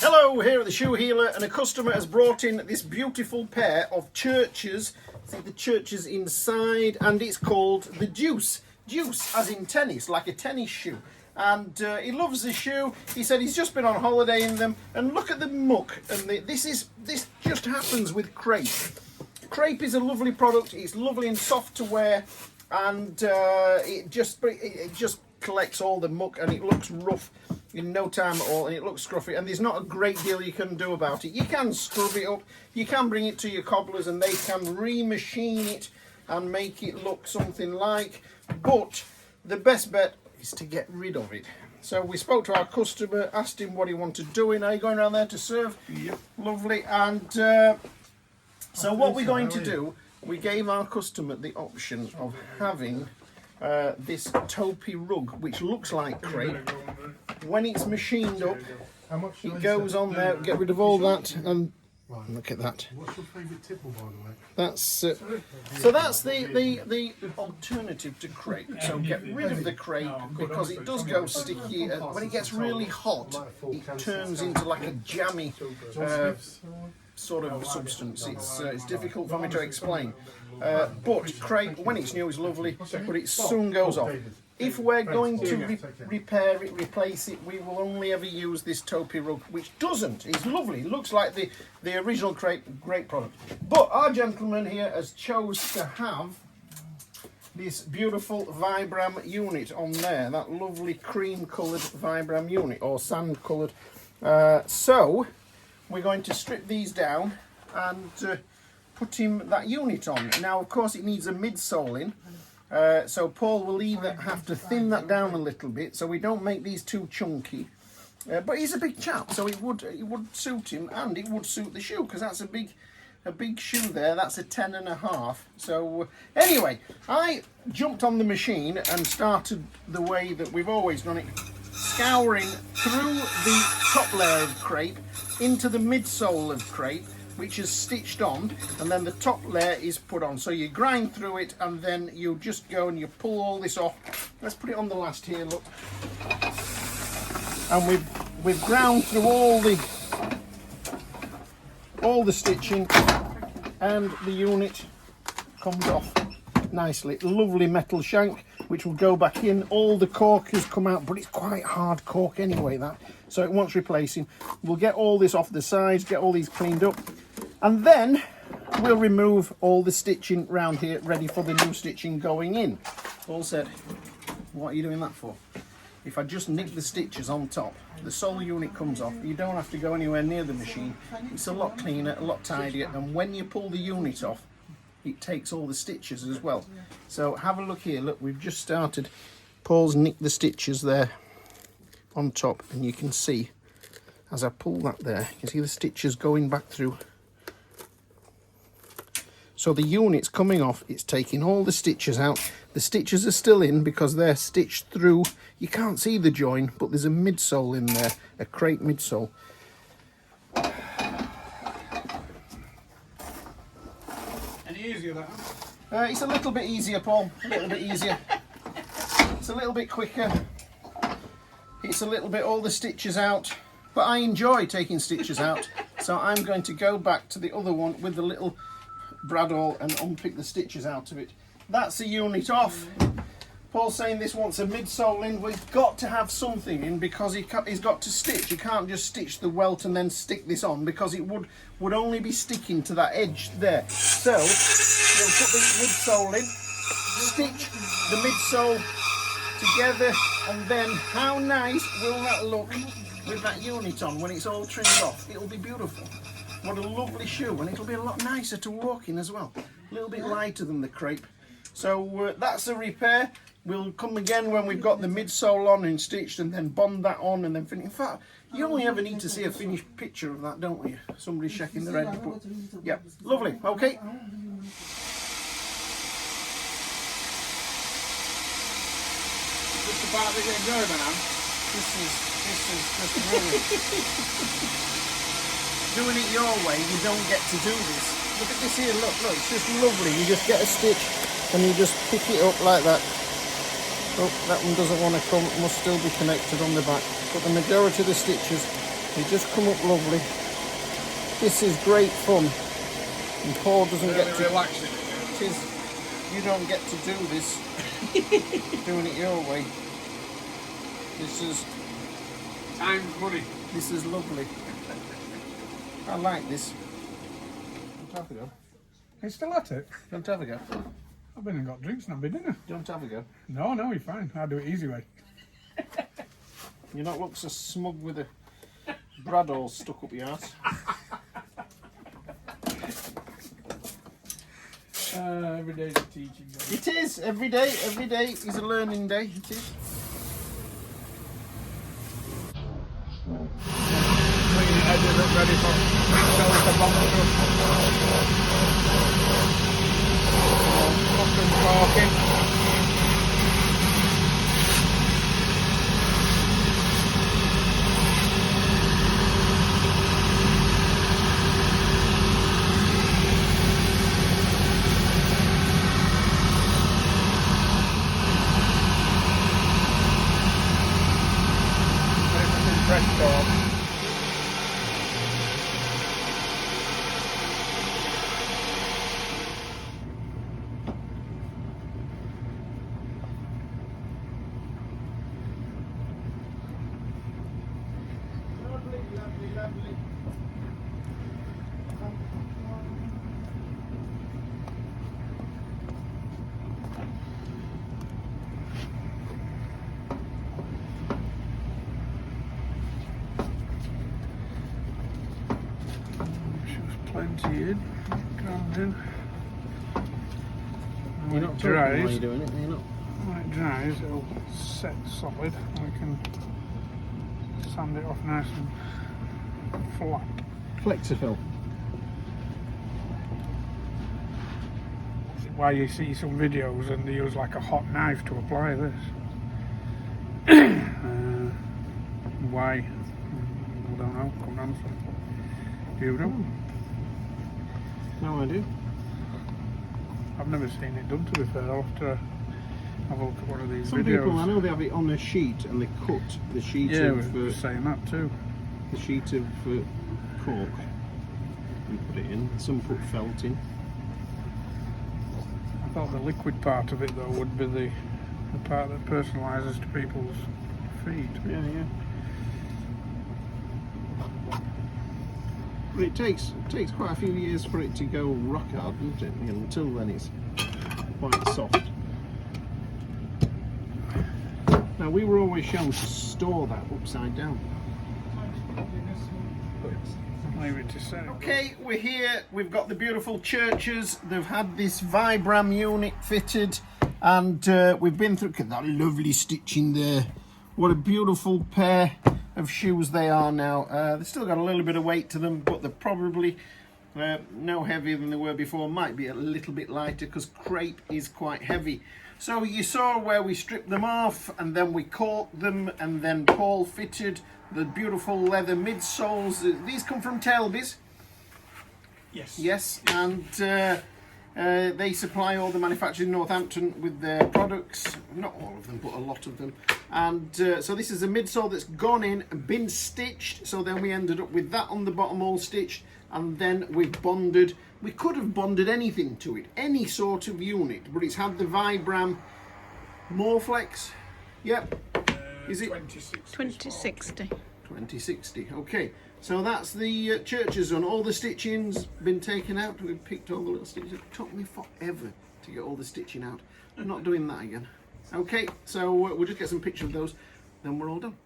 Hello, here at the Shoe Healer, and a customer has brought in this beautiful pair of churches. See the churches inside, and it's called the Deuce. Deuce as in tennis, like a tennis shoe. And he loves the shoe. He said he's just been on holiday in them, and look at the muck. And this just happens with Crepe. Crepe is a lovely product. It's lovely and soft to wear, and it just collects all the muck, and it looks rough in no time at all, and it looks scruffy, and there's not a great deal you can do about it. You can scrub it up, you can bring it to your cobblers and they can remachine it and make it look something like, but the best bet is to get rid of it. So we spoke to our customer, asked him what he wanted doing. Are you going around there to serve? Yep. Lovely. And so what we're going to do, we gave our customer the option of having this taupey rug, which looks like crepe. When it's machined up, it goes on there. Get rid of all that, and look at that. What's your favourite tipple, by the way? That's so that's the alternative to crepe. So get rid of the crepe because it does go sticky. When it gets really hot, it turns into like a jammy sort of substance. It's difficult for me to explain. But crepe, when it's new, is lovely, but it soon goes off. If we're going to repair it, replace it, we will only ever use this taupey rug, which doesn't. It's lovely. It looks like the original Crepe, great product. But our gentleman here has chose to have this beautiful Vibram unit on there, that lovely cream-coloured Vibram unit, or sand-coloured. So we're going to strip these down and put him that unit on. Now, of course, it needs a midsole in. So Paul will either have to thin that down a little bit so we don't make these too chunky. But he's a big chap, so it would suit him, and it would suit the shoe, because that's a big shoe there. That's a 10.5. So anyway, I jumped on the machine and started the way that we've always done it, scouring through the top layer of crepe into the midsole of crepe, which is stitched on, and then the top layer is put on. So you grind through it, and then you just go and you pull all this off. Let's put it on the last here, look. And we've ground through all the stitching, and the unit comes off nicely. Lovely metal shank, which will go back in. All the cork has come out, but it's quite hard cork anyway, that. So it wants replacing. We'll get all this off the sides, get all these cleaned up, and then we'll remove all the stitching round here, ready for the new stitching going in. Paul said, what are you doing that for? If I just nick the stitches on top, the sole unit comes off. You don't have to go anywhere near the machine. It's a lot cleaner, a lot tidier, and when you pull the unit off, it takes all the stitches as well. So have a look here. Look, we've just started. Paul's nicked the stitches there on top, and you can see as I pull that there, you can see the stitches going back through. So the unit's coming off, it's taking all the stitches out. The stitches are still in because they're stitched through. You can't see the join, but there's a midsole in there, a crepe midsole. Any easier that? It's a little bit easier, Paul, a little bit easier. It's a little bit quicker. It's a little bit all the stitches out, but I enjoy taking stitches out, so I'm going to go back to the other one with the little bradawl and unpick the stitches out of it. That's the unit off. Paul's saying this wants a midsole in. We've got to have something in because he's got to stitch. You can't just stitch the welt and then stick this on, because it would only be sticking to that edge there. So we'll put the midsole in, stitch the midsole together, and then how nice will that look with that unit on when it's all trimmed off? It'll be beautiful. What a lovely shoe, and it'll be a lot nicer to walk in as well. A little bit lighter than the crepe. So that's a repair. We'll come again when we've got the midsole on and stitched, and then bond that on and then finish. In fact, you only ever need to see a finished picture of that, don't you? Somebody's shaking their head. But, yeah, lovely. Okay. Just about to get going, man. This is just brilliant. Doing it your way, you don't get to do this. Look at this here, look, it's just lovely. You just get a stitch and you just pick it up like that. Oh, that one doesn't want to come, it must still be connected on the back. But the majority of the stitches They just come up lovely. This is great fun. And Paul doesn't get to relax it. It is. You don't get to do this. Doing it your way. This is Time's money. This is lovely. I like this. Don't have a go. You still at it? Don't have a go. I've been and got drinks and I've been dinner. Don't have a go. No, you're fine. I'll do it easy way. You don't look so smug with a brad all stuck up your ass. Every day's a teaching day. It is. Every day is a learning day. It is. Clean it, edit it, ready for midsoles to bomb it up. Fucking corking. Fresh cork. Lovely. Plenty in. Ground in. You're not talking while you're doing it, you're not. When it dries, it'll set solid and we can sand it off nice and flat. Flexifill. That's why you see some videos and they use like a hot knife to apply this. Why? I don't know. Come on. You know? No idea. I've never seen it done, to be fair. I'll have to have a look at one of these Some videos. people, I know they have it on a sheet and they cut the sheet Yeah, of we were saying that too. the sheet of cork and put it in. Some put felt in. I thought the liquid part of it though would be the part that personalises to people's feet. Yeah. But it takes quite a few years for it to go rock hard, doesn't it? And until then it's quite soft. Now we were always shown to store that upside down. Leave it to set. Okay, we're here. We've got the beautiful churches. They've had this Vibram unit fitted, and we've been through. Look at that lovely stitching there. What a beautiful pair of shoes they are now. They've still got a little bit of weight to them, but they're probably no heavier than they were before. Might be a little bit lighter because crepe is quite heavy. So you saw where we stripped them off and then we corked them, and then Paul fitted the beautiful leather midsoles. These come from Tailby's. Yes, and they supply all the manufacturers in Northampton with their products. Not all of them, but a lot of them. And so this is a midsole that's gone in and been stitched. So then we ended up with that on the bottom all stitched, and then we've bonded. We could have bonded anything to it, any sort of unit, but it's had the Vibram Moreflex. Yep. Is it 2060? 2060. Okay. So that's the churches on. All the stitching's been taken out. We've picked all the little stitches. It took me forever to get all the stitching out. I'm not doing that again. Okay, so we'll just get some pictures of those, then we're all done.